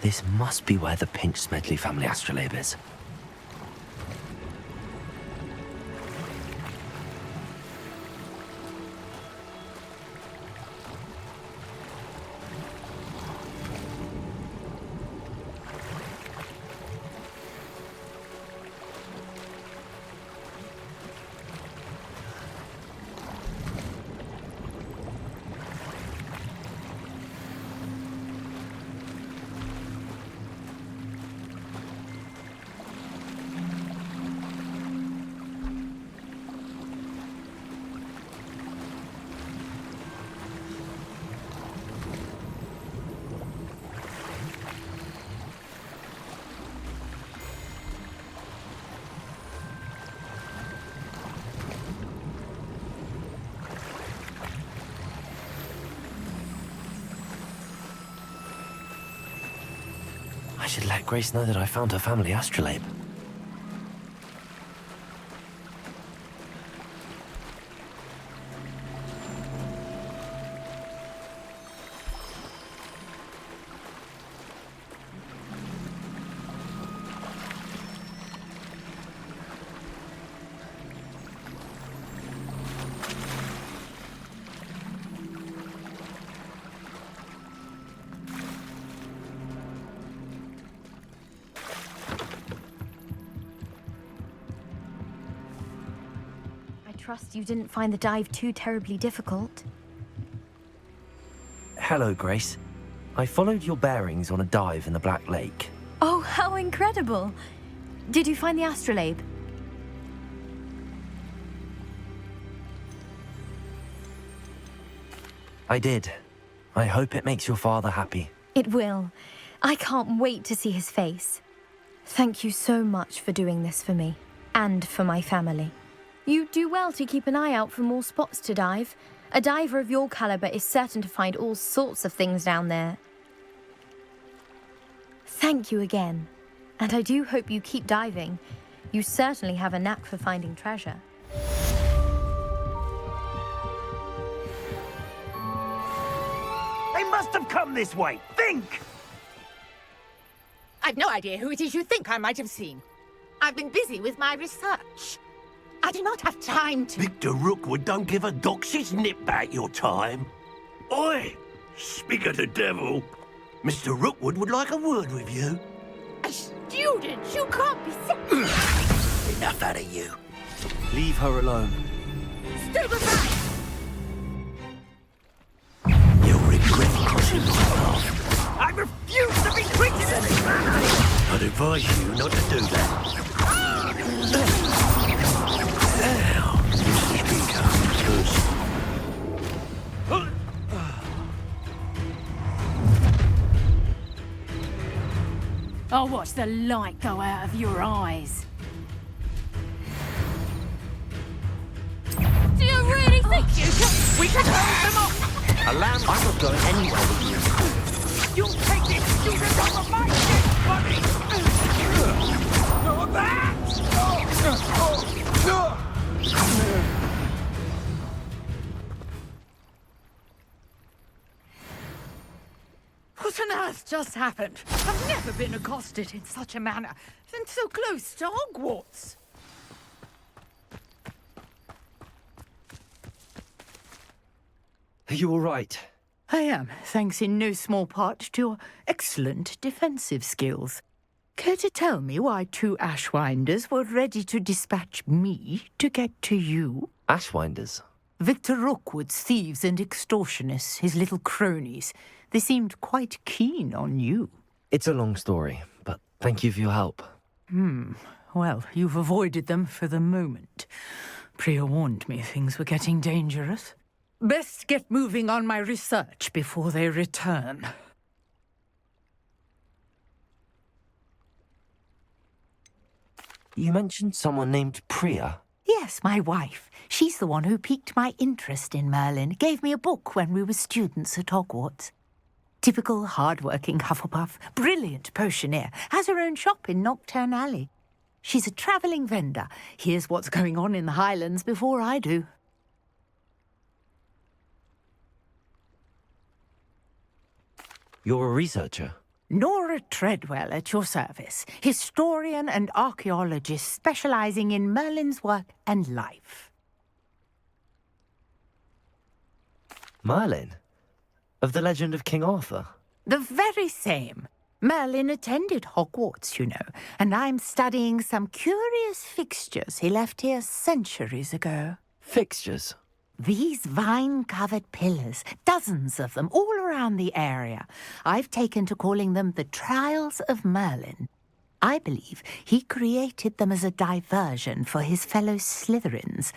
This must be where the Pinch-Smedley family astrolabe is. I should let Grace know that I found her family astrolabe. I trust you didn't find the dive too terribly difficult. Hello, Grace. I followed your bearings on a dive in the Black Lake. Oh, how incredible! Did you find the astrolabe? I did. I hope it makes your father happy. It will. I can't wait to see his face. Thank you so much for doing this for me, and for my family. You do well to keep an eye out for more spots to dive. A diver of your caliber is certain to find all sorts of things down there. Thank you again. And I do hope you keep diving. You certainly have a knack for finding treasure. They must have come this way. Think! I've no idea who it is you think I might have seen. I've been busy with my research. I do not have time to... Victor Rookwood don't give a doxy's nip back your time. Oi! Speak of the devil. Mr. Rookwood would like a word with you. A student? You can't be serious. Enough out of you. Leave her alone. Stay aside! You'll regret crossing my path. I refuse to be treated in this manner! I'd advise you not to do that. Now, Mrs. Bingham, I'll watch the light go out of your eyes. Do you really think you can... We can hold them off! A lamb, I'm not going anywhere with you. you'll take this student over my dead body! No, that! What on earth just happened? I've never been accosted in such a manner, and so close to Hogwarts. Are you all right? I am, thanks in no small part to your excellent defensive skills. Care to tell me why two Ashwinders were ready to dispatch me to get to you? Ashwinders? Victor Rookwood's thieves and extortionists, his little cronies. They seemed quite keen on you. It's a long story, but thank you for your help. Well, you've avoided them for the moment. Priya warned me things were getting dangerous. Best get moving on my research before they return. You mentioned someone named Priya. Yes, my wife. She's the one who piqued my interest in Merlin. Gave me a book when we were students at Hogwarts. Typical hard-working Hufflepuff, brilliant potioneer, has her own shop in Knockturn Alley. She's a travelling vendor. Hears what's going on in the Highlands before I do. You're a researcher? Nora Treadwell at your service, historian and archaeologist specializing in Merlin's work and life. Merlin? Of the legend of King Arthur? The very same. Merlin attended Hogwarts, you know, and I'm studying some curious fixtures he left here centuries ago. Fixtures? These vine-covered pillars, dozens of them, all around the area. I've taken to calling them the Trials of Merlin. I believe he created them as a diversion for his fellow Slytherins.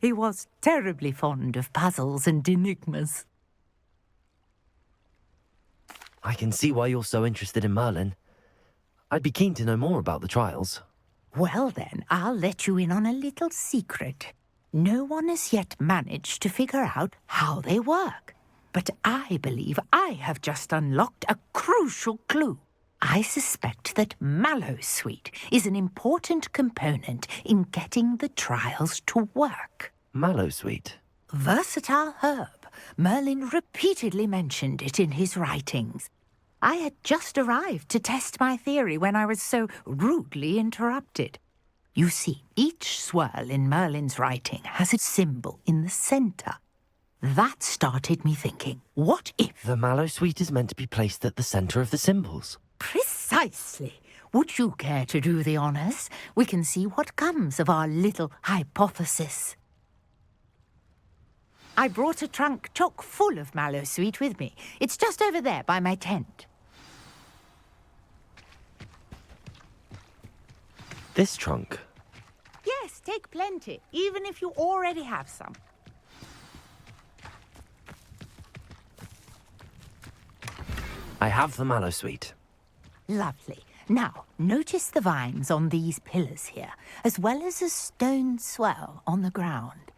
He was terribly fond of puzzles and enigmas. I can see why you're so interested in Merlin. I'd be keen to know more about the trials. Well then, I'll let you in on a little secret. No one has yet managed to figure out how they work. But I believe I have just unlocked a crucial clue. I suspect that mallowsweet is an important component in getting the trials to work. Mallowsweet? Versatile herb. Merlin repeatedly mentioned it in his writings. I had just arrived to test my theory when I was so rudely interrupted. You see, each swirl in Merlin's writing has a symbol in the centre. That started me thinking, what if... The mallowsweet is meant to be placed at the centre of the symbols. Precisely. Would you care to do the honours? We can see what comes of our little hypothesis. I brought a trunk chock full of mallowsweet with me. It's just over there by my tent. This trunk? Yes, take plenty, even if you already have some. I have the mallowsweet. Lovely. Now, notice the vines on these pillars here, as well as a stone swell on the ground.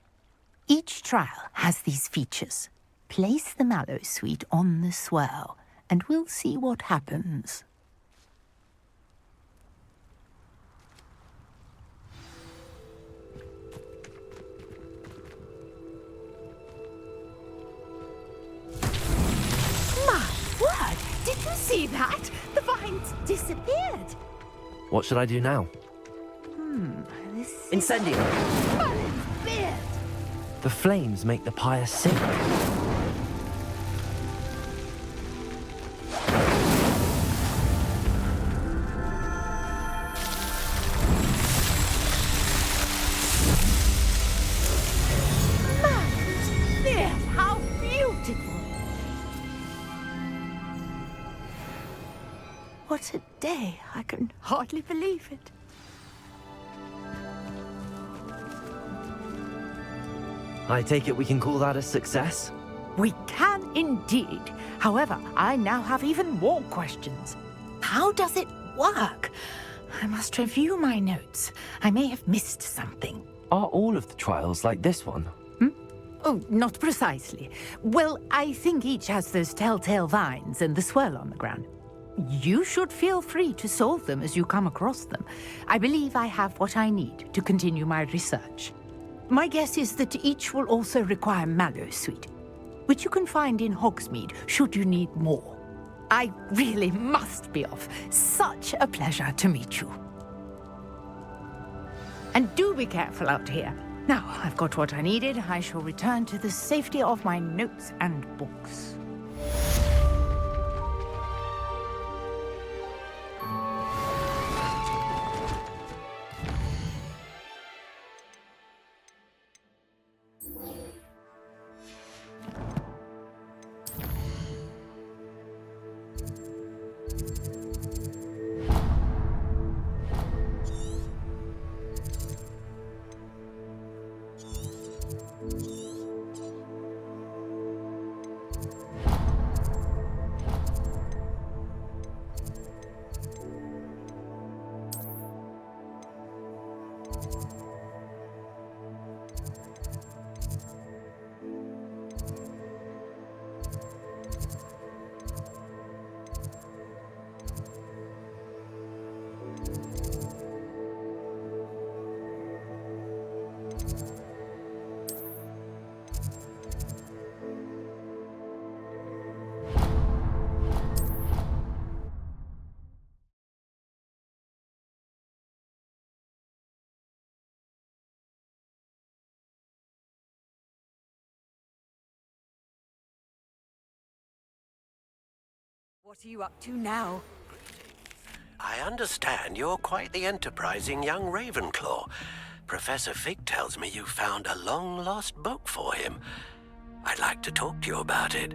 Each trial has these features. Place the mallowsweet on the swirl, and we'll see what happens. My word! Did you see that? The vines disappeared. What should I do now? This Incendio! Merlin's beard! The flames make the pyre sink. Merlin's beard! How beautiful! What a day! I can hardly believe it. I take it we can call that a success? We can indeed. However, I now have even more questions. How does it work? I must review my notes. I may have missed something. Are all of the trials like this one? Oh, not precisely. Well, I think each has those telltale vines and the swirl on the ground. You should feel free to solve them as you come across them. I believe I have what I need to continue my research. My guess is that each will also require mallowsweet, which you can find in Hogsmeade should you need more. I really must be off. Such a pleasure to meet you. And do be careful out here. Now I've got what I needed, I shall return to the safety of my notes and books. What are you up to now? I understand you're quite the enterprising young Ravenclaw. Professor Fig tells me you found a long-lost book for him. I'd like to talk to you about it.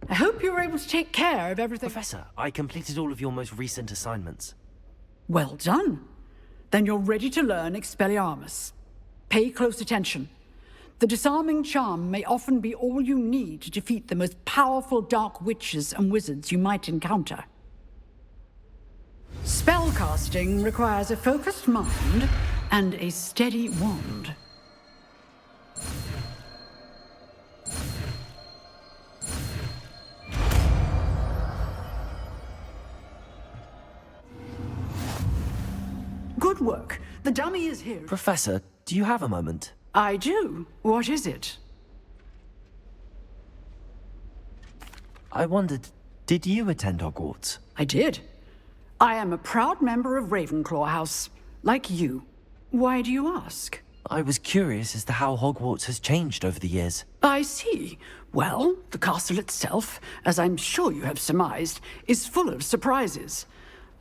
I hope you were able to take care of everything. Professor, I completed all of your most recent assignments. Well done. Then you're ready to learn Expelliarmus. Pay close attention. The disarming charm may often be all you need to defeat the most powerful dark witches and wizards you might encounter. Spellcasting requires a focused mind and a steady wand. Good work. The dummy is here. Professor, do you have a moment? I do. What is it? I wondered, did you attend Hogwarts? I did. I am a proud member of Ravenclaw House, like you. Why do you ask? I was curious as to how Hogwarts has changed over the years. I see. Well, the castle itself, as I'm sure you have surmised, is full of surprises.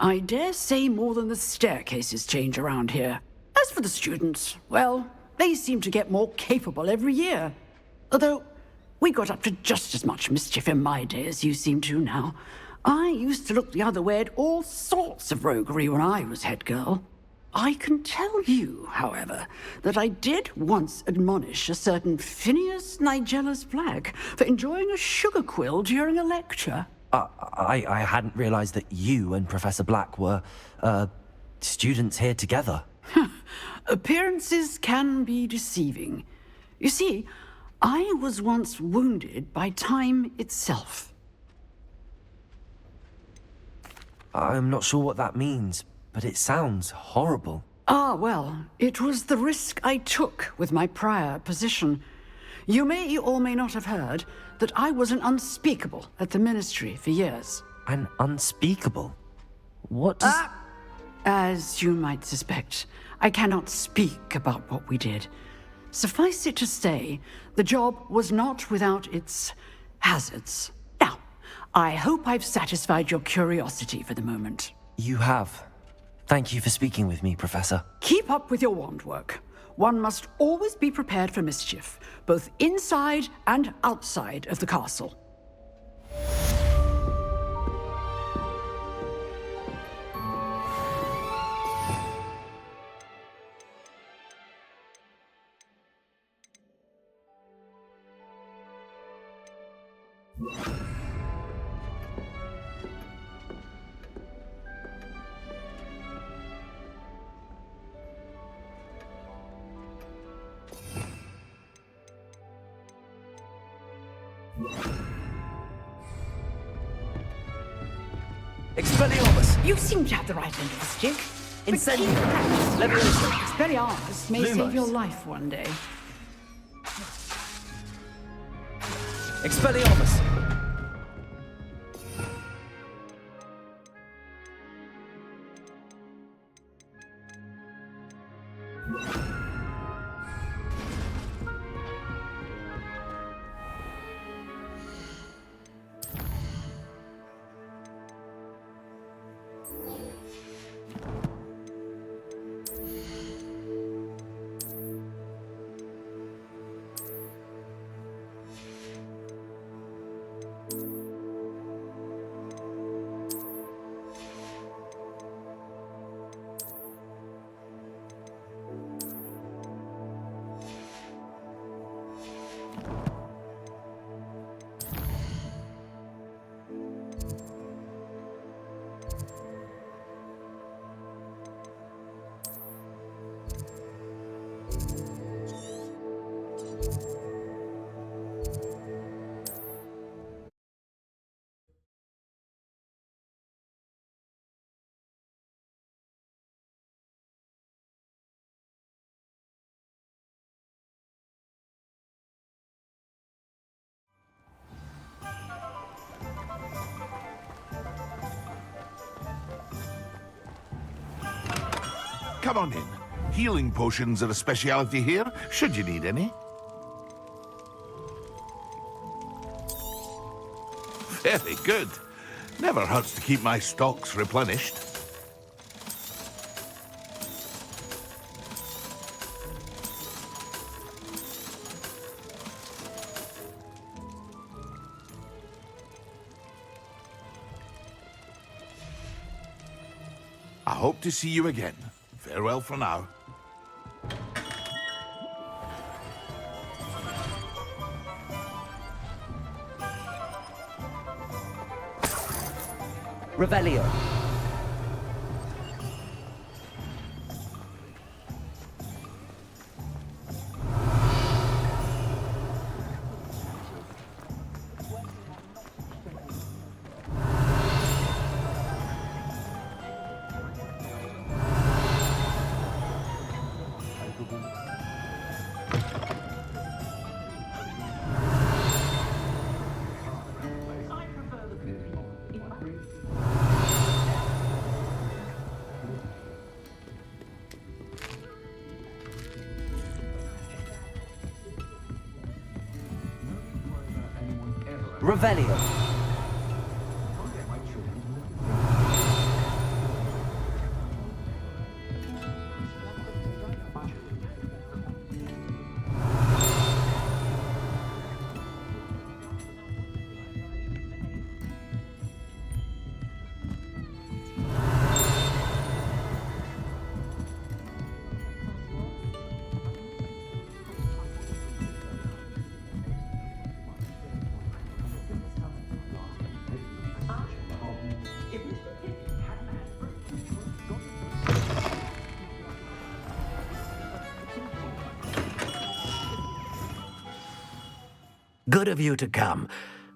I dare say more than the staircases change around here. As for the students, well, they seem to get more capable every year. Although, we got up to just as much mischief in my day as you seem to now. I used to look the other way at all sorts of roguery when I was head girl. I can tell you, however, that I did once admonish a certain Phineas Nigella's Black for enjoying a sugar quill during a lecture. I hadn't realized that you and Professor Black were, students here together. Appearances can be deceiving. You see, I was once wounded by time itself. I'm not sure what that means, but it sounds horrible. Ah, well, it was the risk I took with my prior position. You may or may not have heard that I was an unspeakable at the Ministry for years. An unspeakable? What does... As you might suspect, I cannot speak about what we did. Suffice it to say, the job was not without its hazards. Now, I hope I've satisfied your curiosity for the moment. You have. Thank you for speaking with me, Professor. Keep up with your wand work. One must always be prepared for mischief, both inside and outside of the castle. Expelliarmus! You seem to have the right end of the stick. Incendium! But keep Leviosa! Expelliarmus may Lumos. save your life one day. Expelliarmus! Come on in. Healing potions are a speciality here, should you need any. Very good. Never hurts to keep my stocks replenished. I hope to see you again. Farewell for now. Revelio. Revelio. Good of you to come.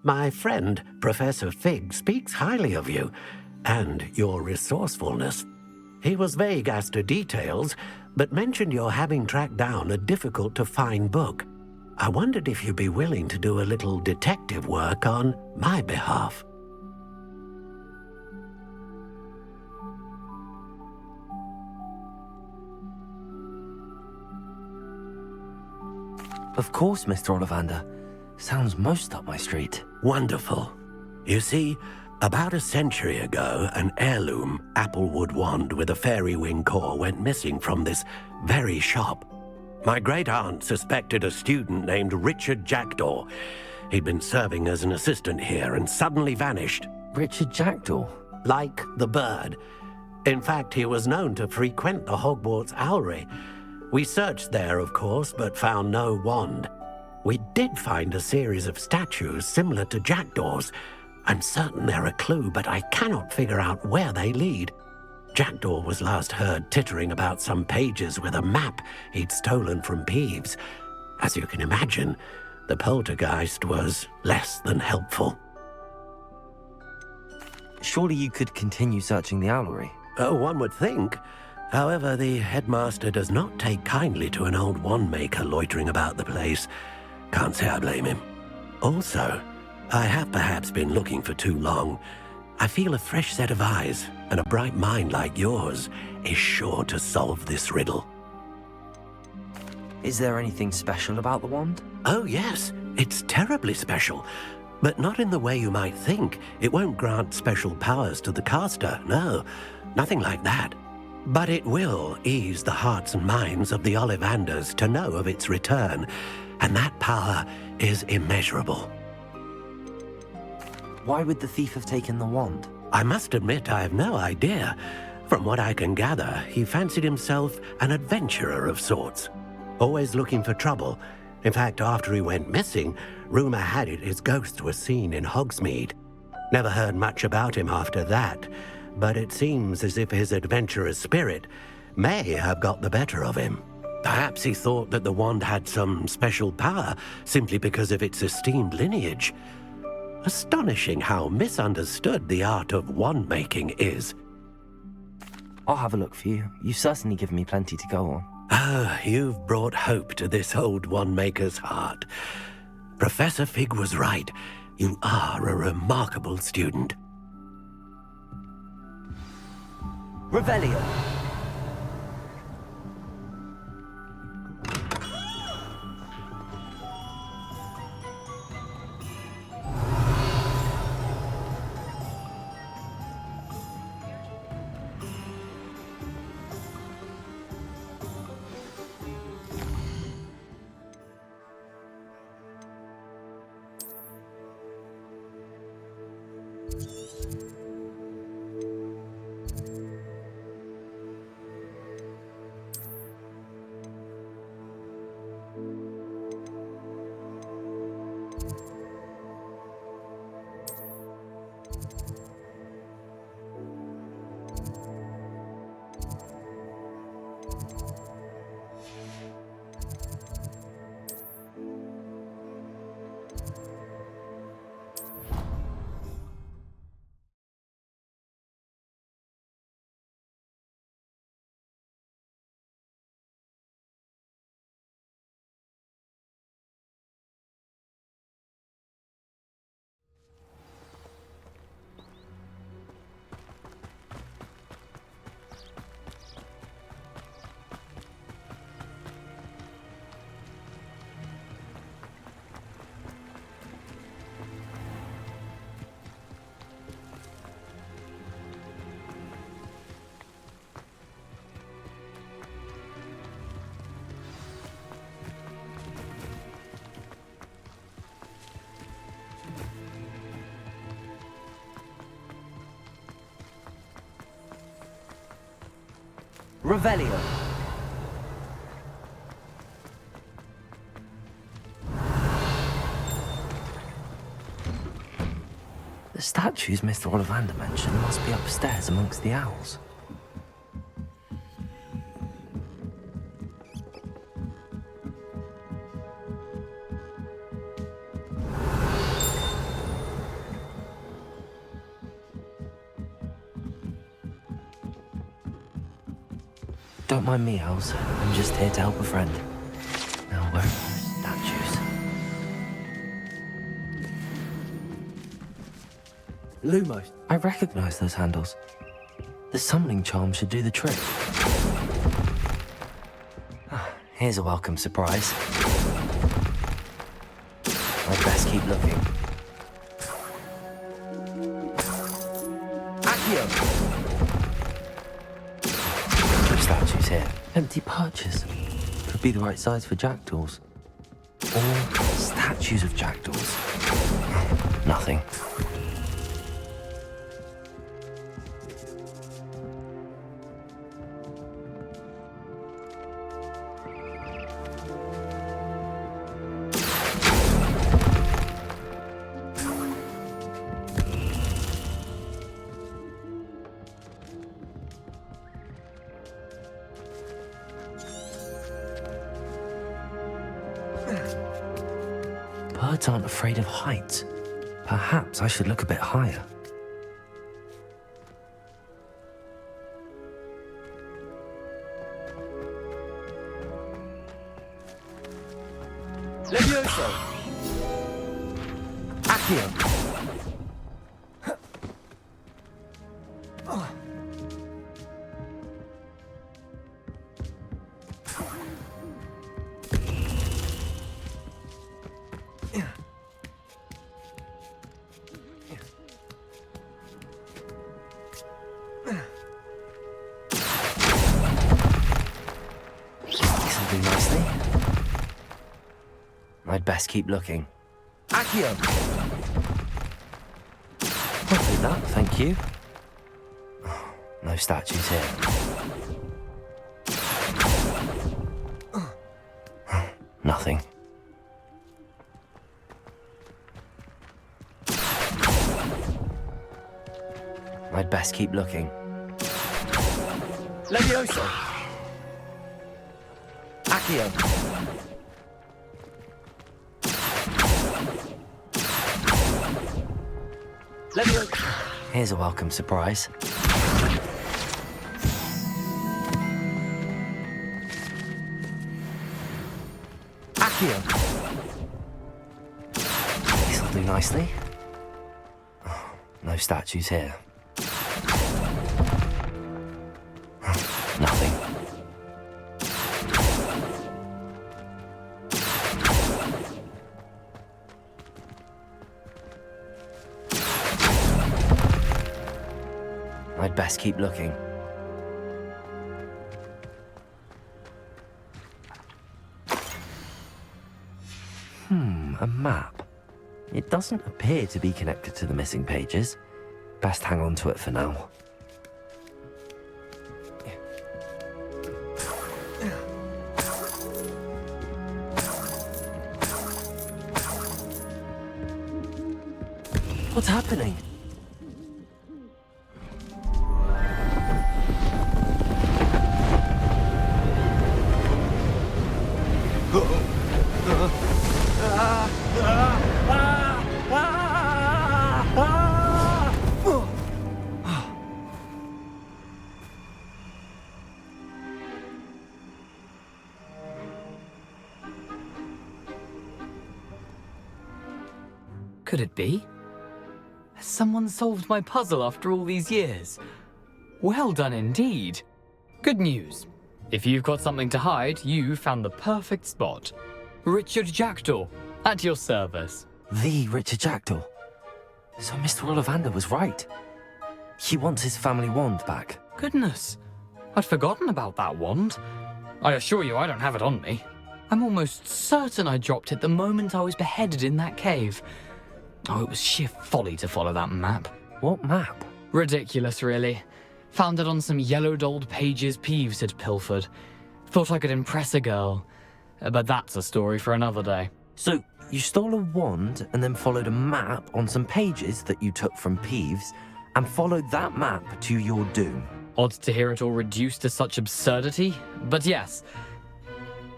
My friend, Professor Fig, speaks highly of you and your resourcefulness. He was vague as to details, but mentioned your having tracked down a difficult-to-find book. I wondered if you'd be willing to do a little detective work on my behalf. Of course, Mr. Ollivander. Sounds most up my street. Wonderful. You see, about a century ago, an heirloom applewood wand with a fairy wing core went missing from this very shop. My great-aunt suspected a student named Richard Jackdaw. He'd been serving as an assistant here and suddenly vanished. Richard Jackdaw? Like the bird. In fact, he was known to frequent the Hogwarts Owlery. We searched there, of course, but found no wand. We did find a series of statues similar to Jackdaw's. I'm certain they're a clue, but I cannot figure out where they lead. Jackdaw was last heard tittering about some pages with a map he'd stolen from Peeves. As you can imagine, the poltergeist was less than helpful. Surely you could continue searching the owlery. Oh, one would think. However, the headmaster does not take kindly to an old wand-maker loitering about the place. Can't say I blame him. Also, I have perhaps been looking for too long. I feel a fresh set of eyes, and a bright mind like yours is sure to solve this riddle. Is there anything special about the wand? Oh yes, it's terribly special. But not in the way you might think. It won't grant special powers to the caster, no. Nothing like that. But it will ease the hearts and minds of the Ollivanders to know of its return, and that power is immeasurable. Why would the thief have taken the wand? I must admit I have no idea. From what I can gather, he fancied himself an adventurer of sorts. Always looking for trouble. In fact, after he went missing, rumor had it his ghost was seen in Hogsmeade. Never heard much about him after that, but it seems as if his adventurous spirit may have got the better of him. Perhaps he thought that the wand had some special power simply because of its esteemed lineage. Astonishing how misunderstood the art of wand-making is. I'll have a look for you. You've certainly given me plenty to go on. Ah, you've brought hope to this old wand-maker's heart. Professor Fig was right. You are a remarkable student. Revelio. Revelio. The statues Mr. Ollivander mentioned must be upstairs amongst the owls. Don't mind me, owls. I'm just here to help a friend. Now, where are those statues? Lumos. I recognize those handles. The summoning charm should do the trick. Here's a welcome surprise. I'd best keep looking. Accio! Statues here. Empty perches. Could be the right size for jackdaws. Or statues of jackdaws. Nothing. Birds aren't afraid of heights. Perhaps I should look a bit higher. Levioso! Accio! This'll do nicely. I'd best keep looking. Accio! I'll do that, thank you. Oh, no statues here. Nothing. I'd best keep looking. Levioso! Accio! Levioso! Here's a welcome surprise. Accio! This'll do nicely. Oh, no statues here. Nothing. I'd best keep looking. A map. It doesn't appear to be connected to the missing pages. Best hang on to it for now. What's happening? Could it be? Has someone solved my puzzle after all these years? Well done indeed. Good news. If you've got something to hide, you found the perfect spot. Richard Jackdaw, at your service. The Richard Jackdaw. So Mr. Ollivander was right. He wants his family wand back. Goodness, I'd forgotten about that wand. I assure you I don't have it on me. I'm almost certain I dropped it the moment I was beheaded in that cave. Oh, it was sheer folly to follow that map. What map? Ridiculous, really. Found it on some yellowed old pages Peeves had pilfered. Thought I could impress a girl. But that's a story for another day. So, you stole a wand and then followed a map on some pages that you took from Peeves and followed that map to your doom. Odd to hear it all reduced to such absurdity, but yes.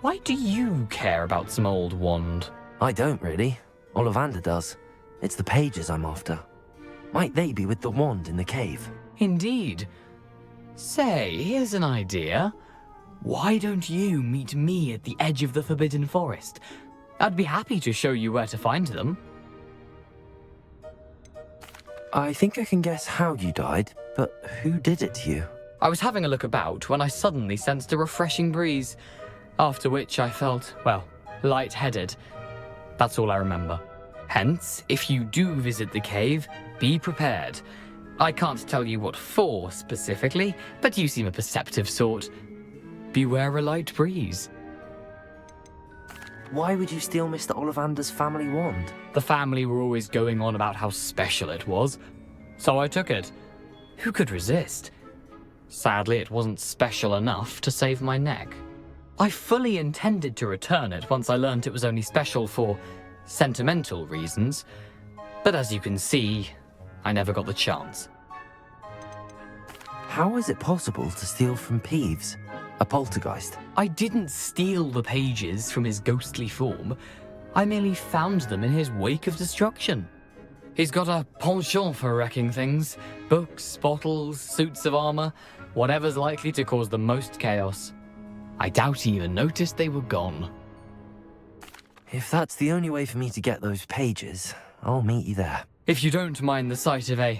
Why do you care about some old wand? I don't really. Ollivander does. It's the pages I'm after. Might they be with the wand in the cave? Indeed. Say, here's an idea. Why don't you meet me at the edge of the Forbidden Forest? I'd be happy to show you where to find them. I think I can guess how you died, but who did it to you? I was having a look about when I suddenly sensed a refreshing breeze, after which I felt, well, lightheaded. That's all I remember. Hence, if you do visit the cave, be prepared. I can't tell you what for specifically, but you seem a perceptive sort. Beware a light breeze. Why would you steal Mr. Ollivander's family wand? The family were always going on about how special it was, so I took it. Who could resist? Sadly, it wasn't special enough to save my neck. I fully intended to return it once I learned it was only special for sentimental reasons, but as you can see, I never got the chance. How is it possible to steal from Peeves, a poltergeist? I didn't steal the pages from his ghostly form. I merely found them in his wake of destruction. He's got a penchant for wrecking things. Books, bottles, suits of armor, whatever's likely to cause the most chaos. I doubt he even noticed they were gone. If that's the only way for me to get those pages, I'll meet you there. If you don't mind the sight of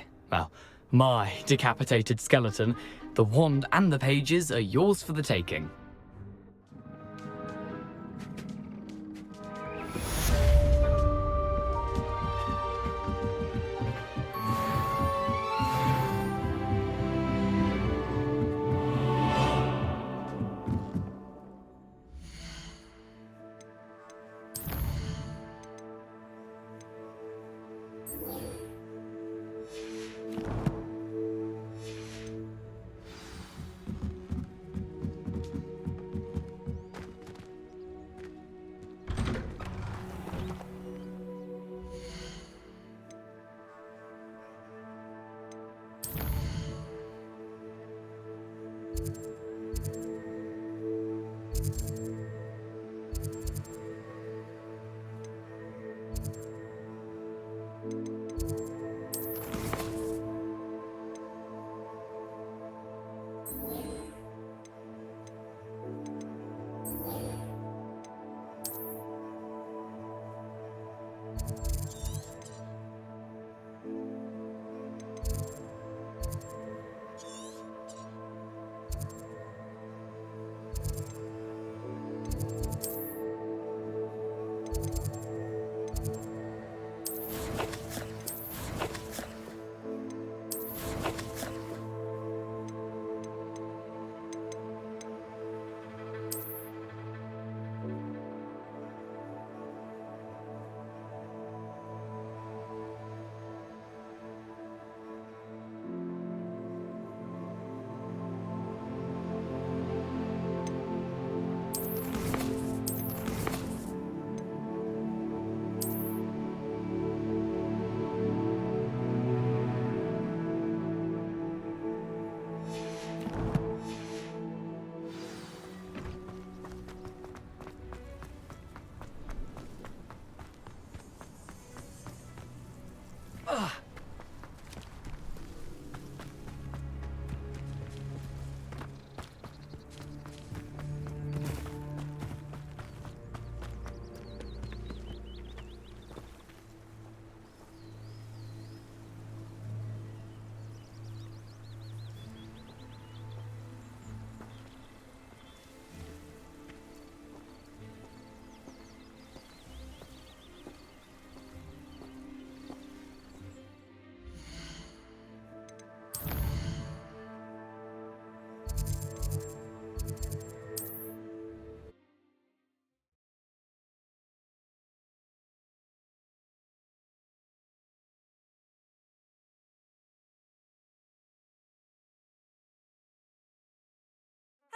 my decapitated skeleton, the wand and the pages are yours for the taking.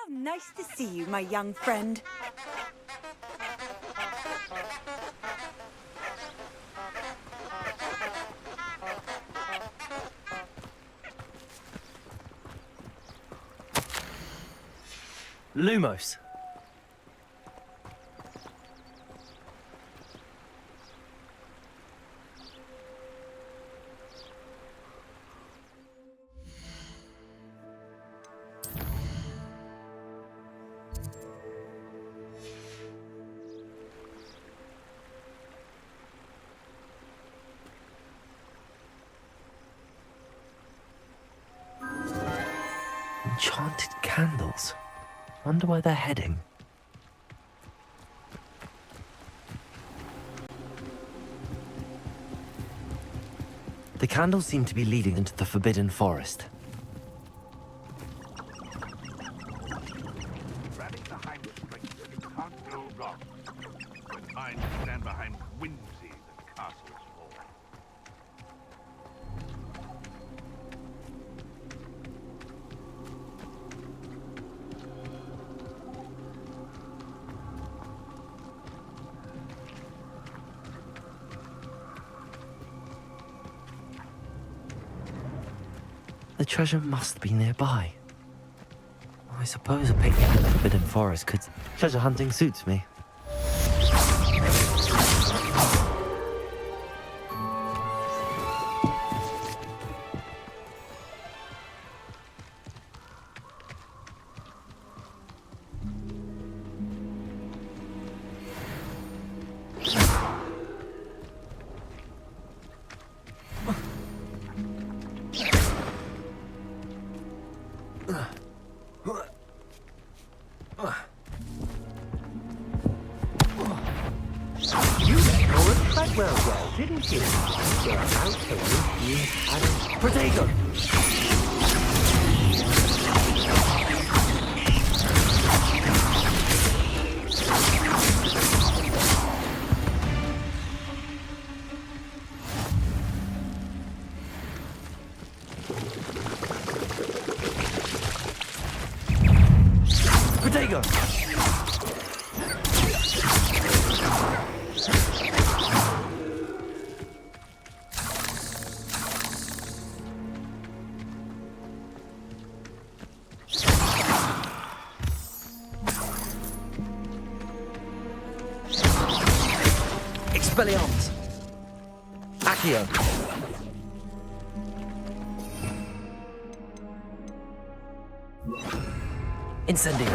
How nice to see you, my young friend. Lumos. Enchanted candles. Wonder where they're heading. The candles seem to be leading into the Forbidden Forest. Rally behind strength, and you can't go wrong. When minds stand behind whimsy, the castles fall. The treasure must be nearby. I suppose a picnic in the Forbidden Forest could... Treasure hunting suits me. You let go of Treadwell well, didn't you? So I'll tell you had a... Protego! Protego! Expelliarmus! Accio! Incendio!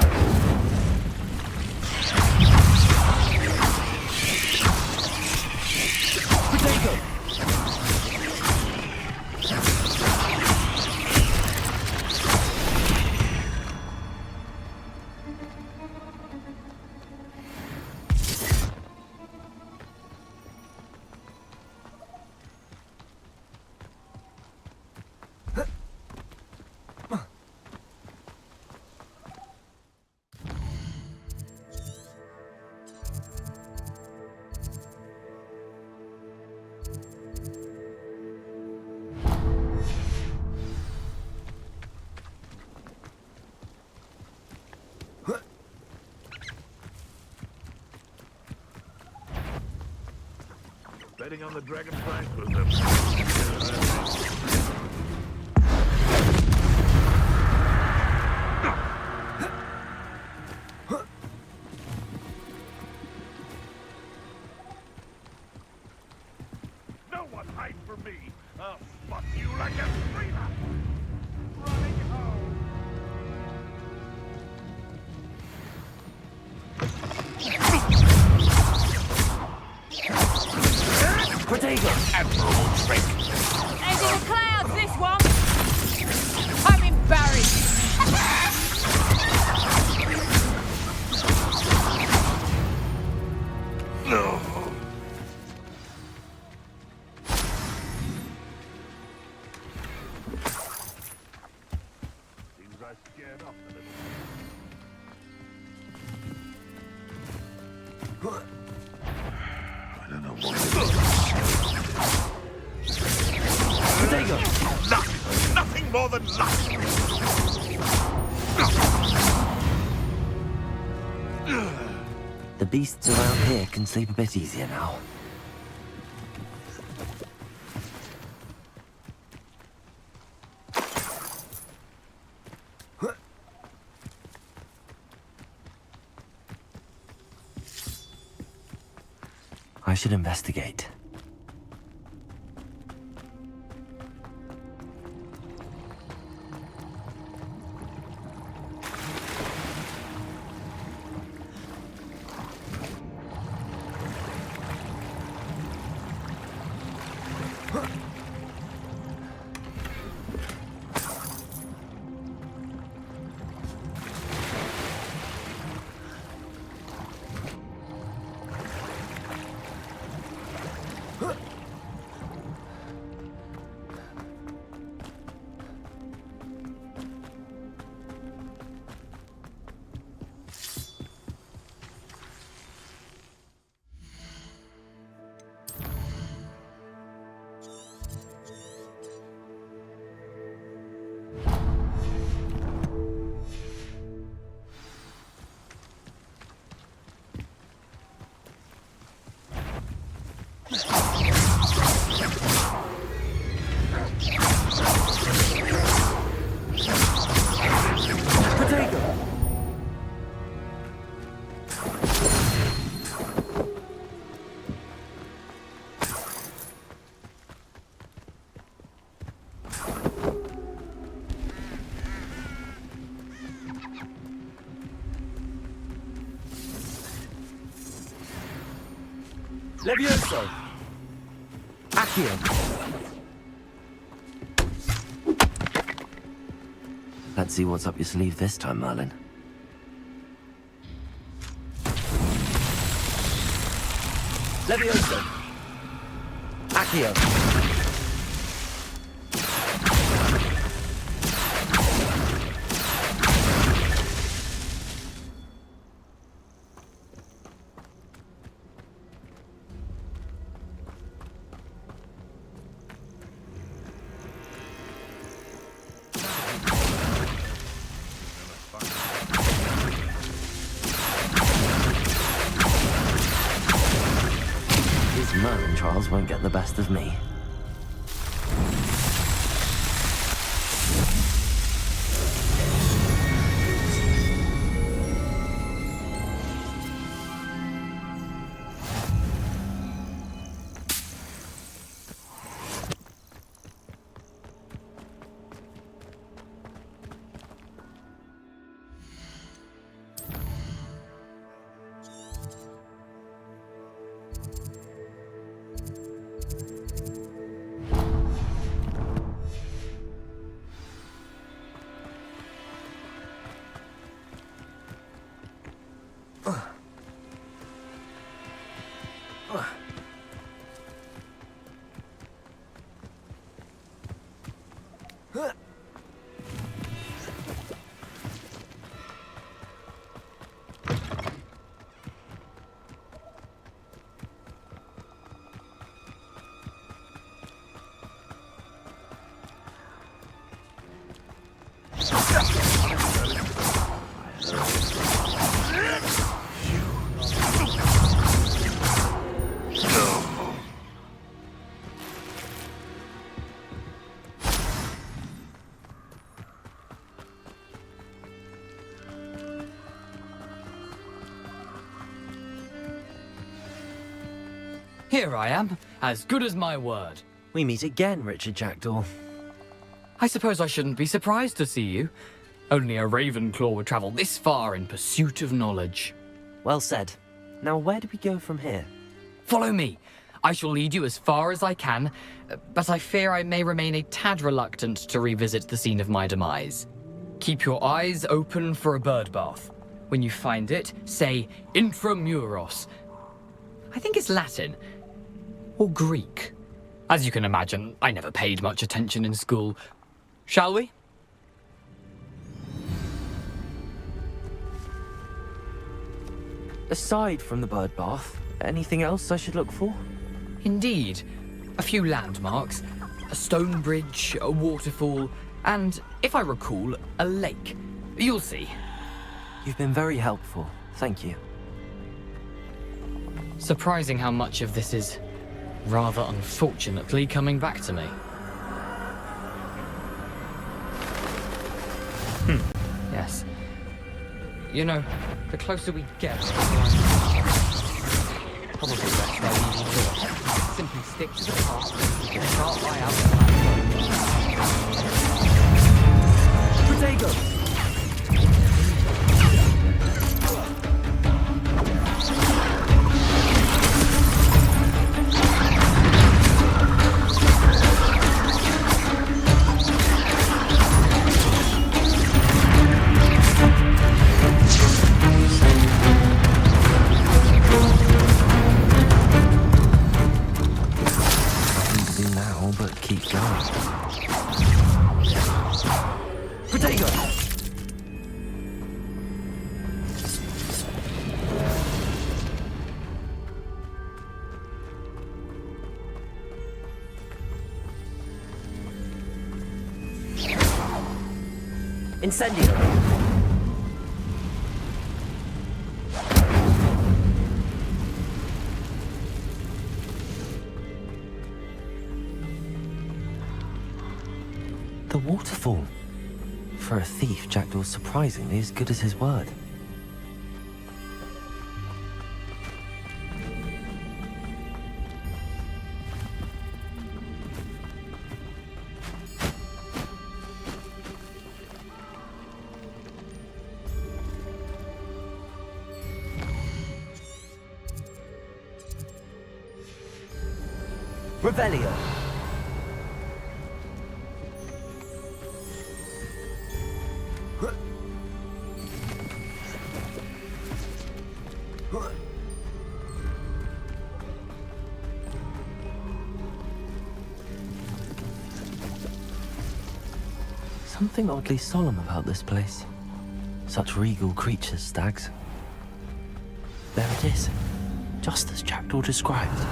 Protego! Betting on the dragon prize was the... No one hide from me. I'll spot you like a screamer. Running home. Protego! Admirable trick. Head in the clouds, this one! I'm embarrassed! No. Seems I scared off a little. I don't know what it is. Protego! Luck! Nothing more than luck! The beasts around here can sleep a bit easier now. I should investigate. Levioso! Accio! Let's see what's up your sleeve this time, Merlin. Levioso! Accio! These Merlin trials won't get the best of me. Here I am, as good as my word. We meet again, Richard Jackdaw. I suppose I shouldn't be surprised to see you. Only a Ravenclaw would travel this far in pursuit of knowledge. Well said. Now where do we go from here? Follow me. I shall lead you as far as I can, but I fear I may remain a tad reluctant to revisit the scene of my demise. Keep your eyes open for a bird bath. When you find it, say Intramuros. I think it's Latin. Or Greek. As you can imagine, I never paid much attention in school. Shall we? Aside from the bird bath, anything else I should look for? Indeed. A few landmarks, a stone bridge, a waterfall, and, if I recall, a lake. You'll see. You've been very helpful. Thank you. Surprising how much of this is, rather unfortunately, coming back to me. Yes. You know, the closer we get, probably best I leave you to it. Simply stick to the path and start by out the back. Potato! Incendio! The waterfall. For a thief, Jackdaw's surprisingly as good as his word. Revelio! Something oddly solemn about this place. Such regal creatures, stags. There it is, just as Jackdaw described.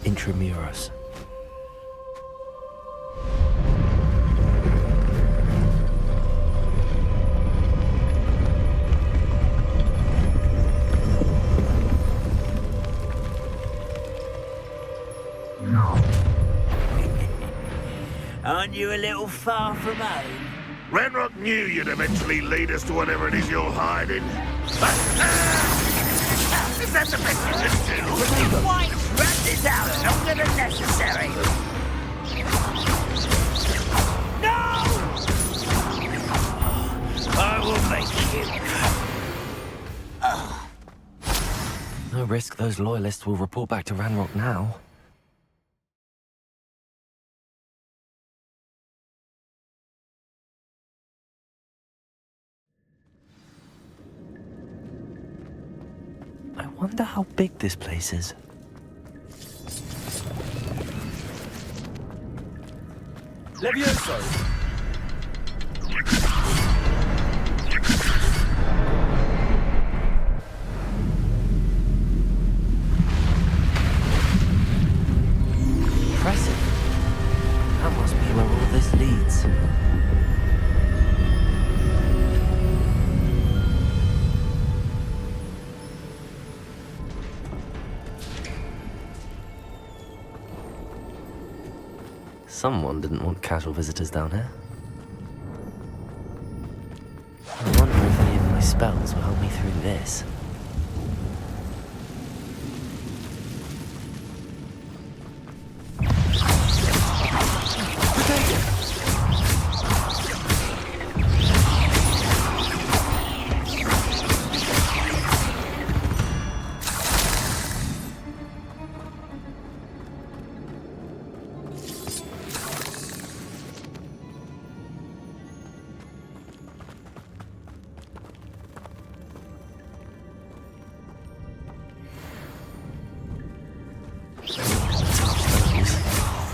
Intramuros. Aren't you a little far from home? Ranrock knew you'd eventually lead us to whatever it is you're hiding. Is that the best you can do? Why drag this out longer than necessary? No! I will make you. No risk those loyalists will report back to Ranrock now. I wonder how big this place is. Levioso! Impressive. That must be where all this leads. Someone didn't want casual visitors down here. I wonder if any of my spells will help me through this.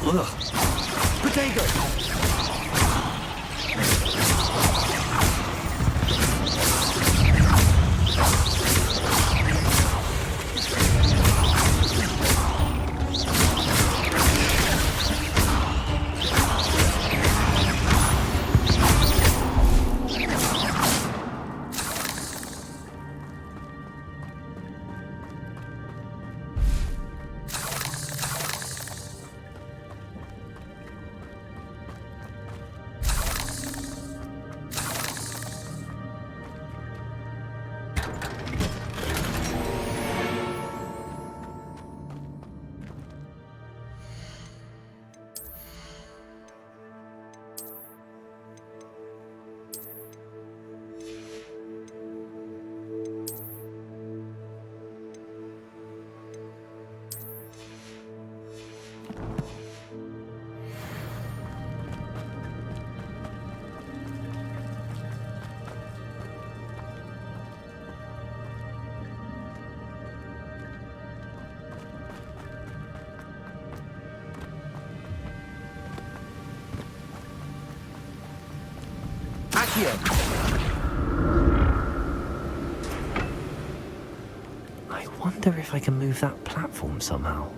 Ugh. Potato! I wonder if I can move that platform somehow.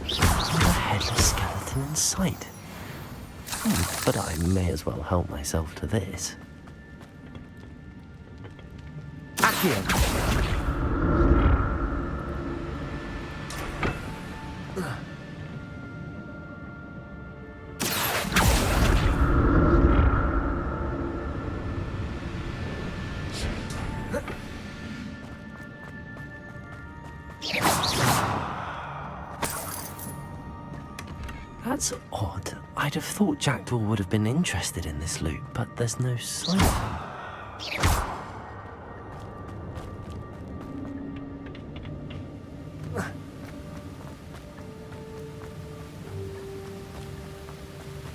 Not a headless skeleton in sight. But I may as well help myself to this. Accio! That's odd. I'd have thought Jackdaw would have been interested in this loot, but there's no sign of him.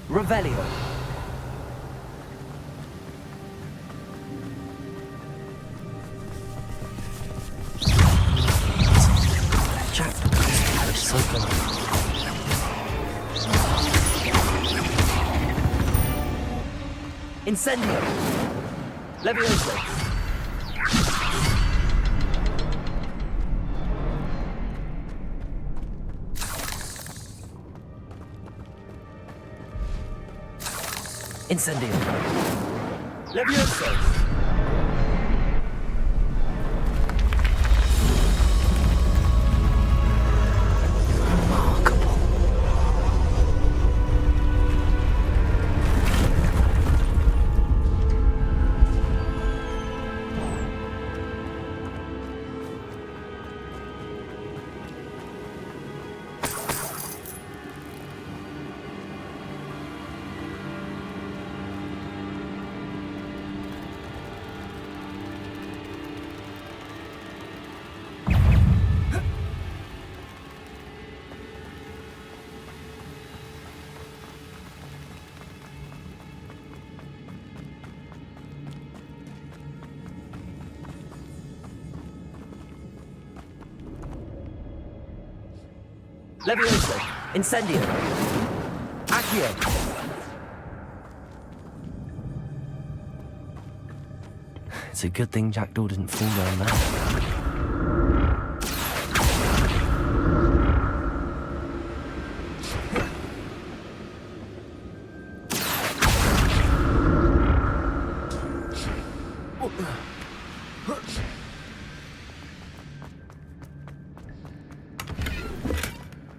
Revelio. Jackdaw is so good. Incendio! Levioso! Incendio! Levioso! Levioso! Incendio! Accio! It's a good thing Jackdaw didn't fall down there.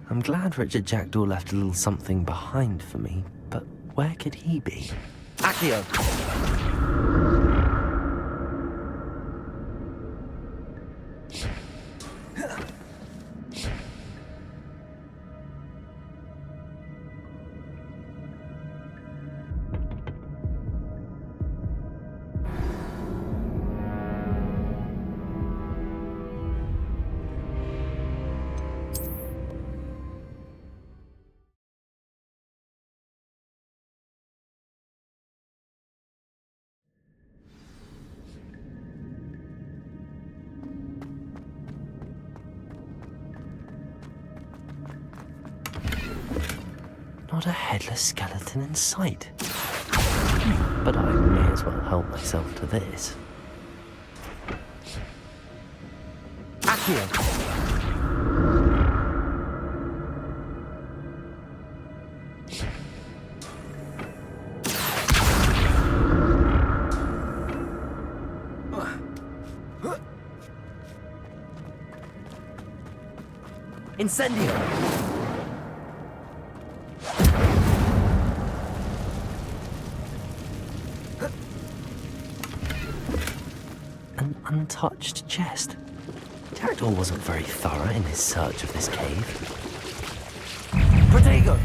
I'm glad Richard Jackdaw left a little something behind for me, but where could he be? Accio! Not a headless skeleton in sight. But I may as well help myself to this. Accio! Incendio! An untouched chest. Jackdaw wasn't very thorough in his search of this cave. Protego!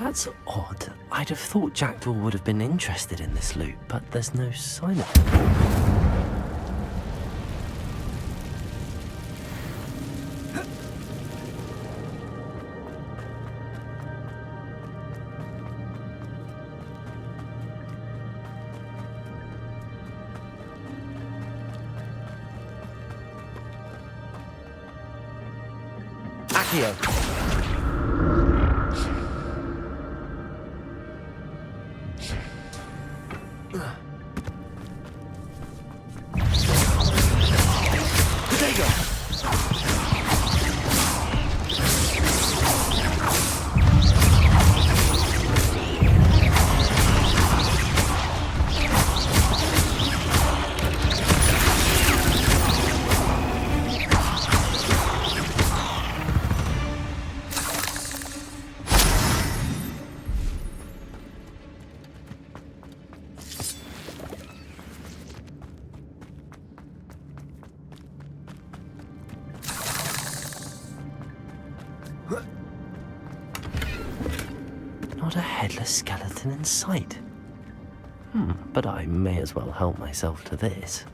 That's odd. I'd have thought Jackdaw would have been interested in this loot, but there's no sign of it. Accio! Not a headless skeleton in sight. But I may as well help myself to this.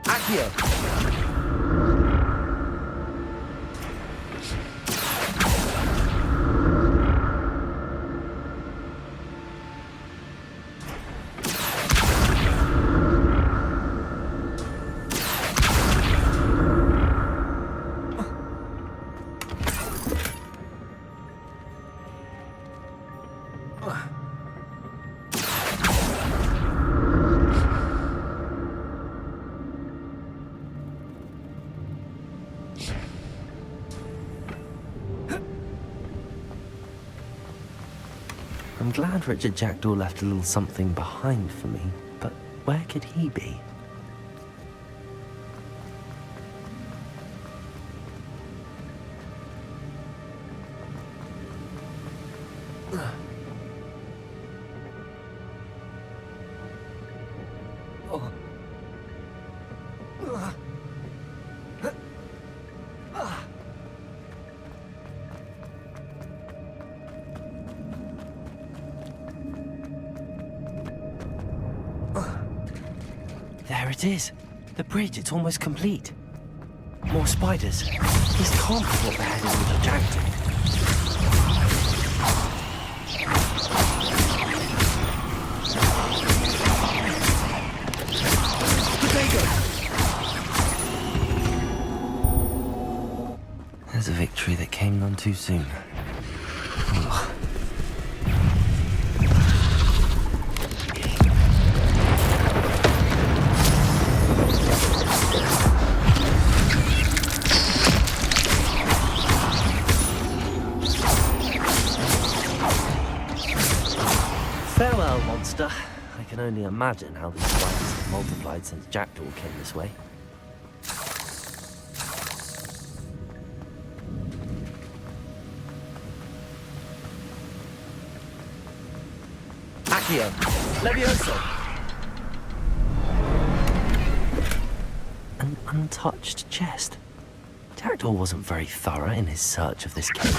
Accio! I'm glad Richard Jackdaw left a little something behind for me, but where could he be? There it is. The bridge, it's almost complete. More spiders. These can't be what the head is with the Jackdaw. There's a victory that came none too soon. Ugh. Farewell, monster. I can only imagine how these spiders have multiplied since Jackdaw came this way. Accio! Levioso! An untouched chest. Jackdaw wasn't very thorough in his search of this cave.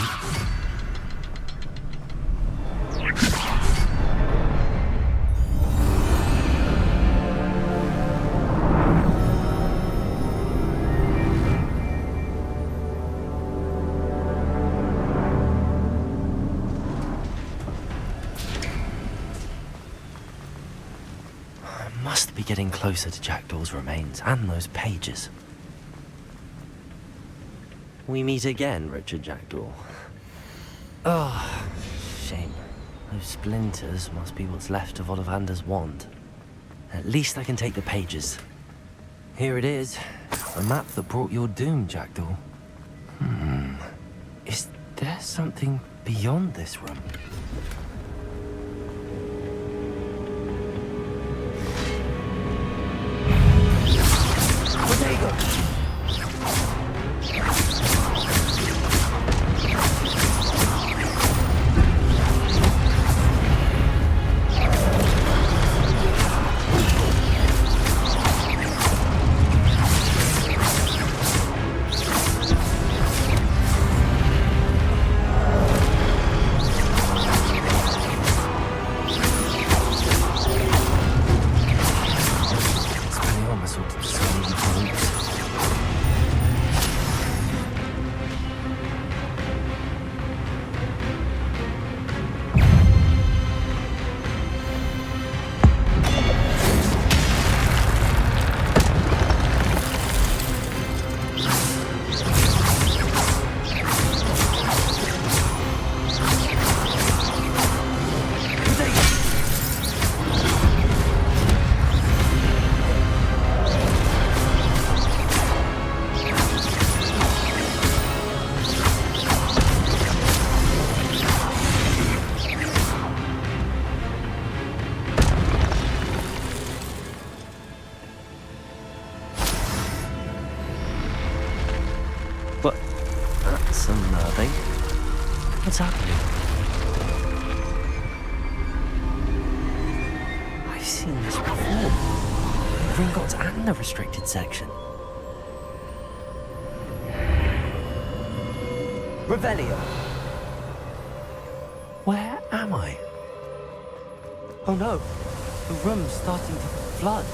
must be getting closer to Jackdaw's remains and those pages. We meet again, Richard Jackdaw. Oh, shame. Those splinters must be what's left of Ollivander's wand. At least I can take the pages. Here it is. A map that brought your doom, Jackdaw. Is there something beyond this room? There you go. But that's unnerving. What's happening? I've seen this before. The Gringotts and the restricted section. Revelio. Where am I? Oh no, the room's starting to flood.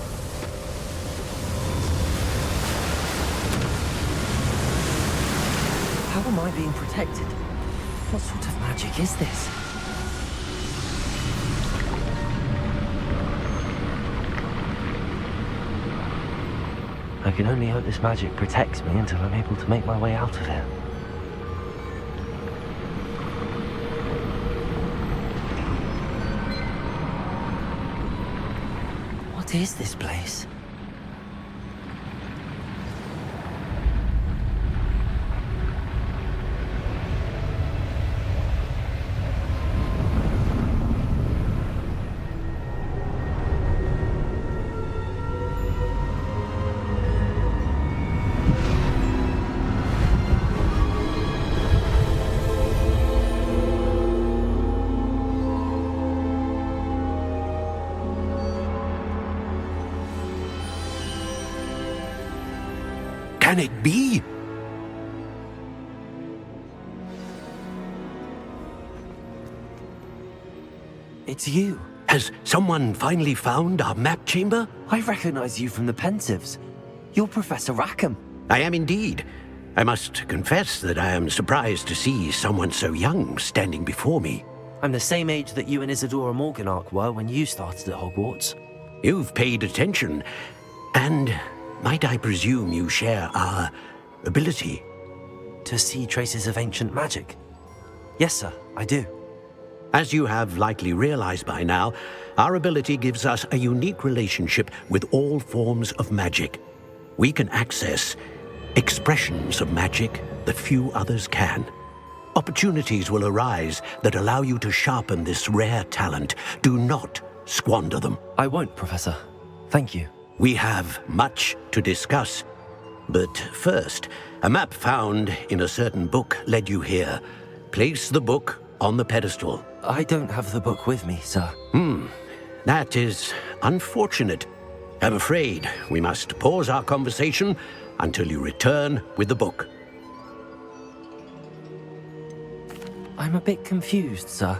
How am I being protected? What sort of magic is this? I can only hope this magic protects me until I'm able to make my way out of here. What is this place? Can it be? It's you. Has someone finally found our map chamber? I recognize you from the Pensives. You're Professor Rackham. I am indeed. I must confess that I am surprised to see someone so young standing before me. I'm the same age that you and Isadora Morganach were when you started at Hogwarts. You've paid attention, and might I presume you share our ability? To see traces of ancient magic? Yes, sir, I do. As you have likely realized by now, our ability gives us a unique relationship with all forms of magic. We can access expressions of magic that few others can. Opportunities will arise that allow you to sharpen this rare talent. Do not squander them. I won't, Professor. Thank you. We have much to discuss. But first, a map found in a certain book led you here. Place the book on the pedestal. I don't have the book with me, sir. That is unfortunate. I'm afraid we must pause our conversation until you return with the book. I'm a bit confused, sir.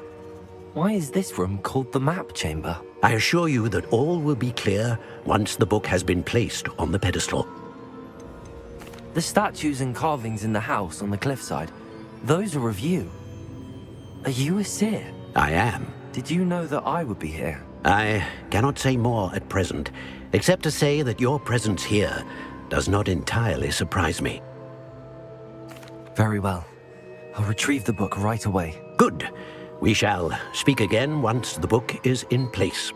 Why is this room called the map chamber? I assure you that all will be clear once the book has been placed on the pedestal. The statues and carvings in the house on the cliffside, those are of you. Are you a seer? I am. Did you know that I would be here? I cannot say more at present, except to say that your presence here does not entirely surprise me. Very well. I'll retrieve the book right away. Good. We shall speak again once the book is in place.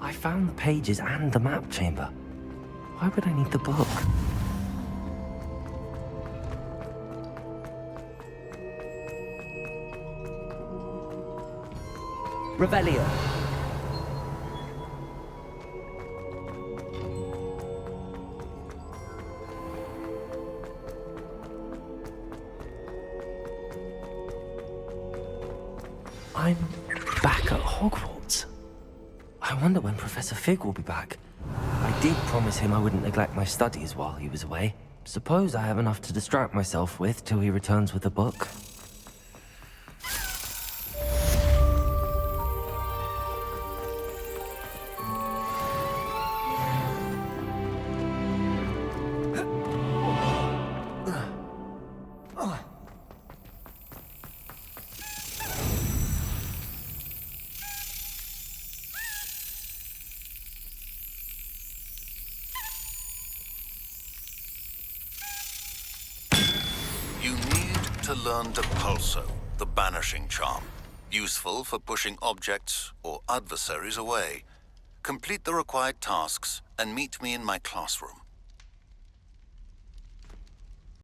I found the pages and the map chamber. Why would I need the book? Revelio. I'm back at Hogwarts. I wonder when Professor Fig will be back. I did promise him I wouldn't neglect my studies while he was away. Suppose I have enough to distract myself with till he returns with a book. To learn Depulso, the banishing charm. Useful for pushing objects or adversaries away. Complete the required tasks and meet me in my classroom.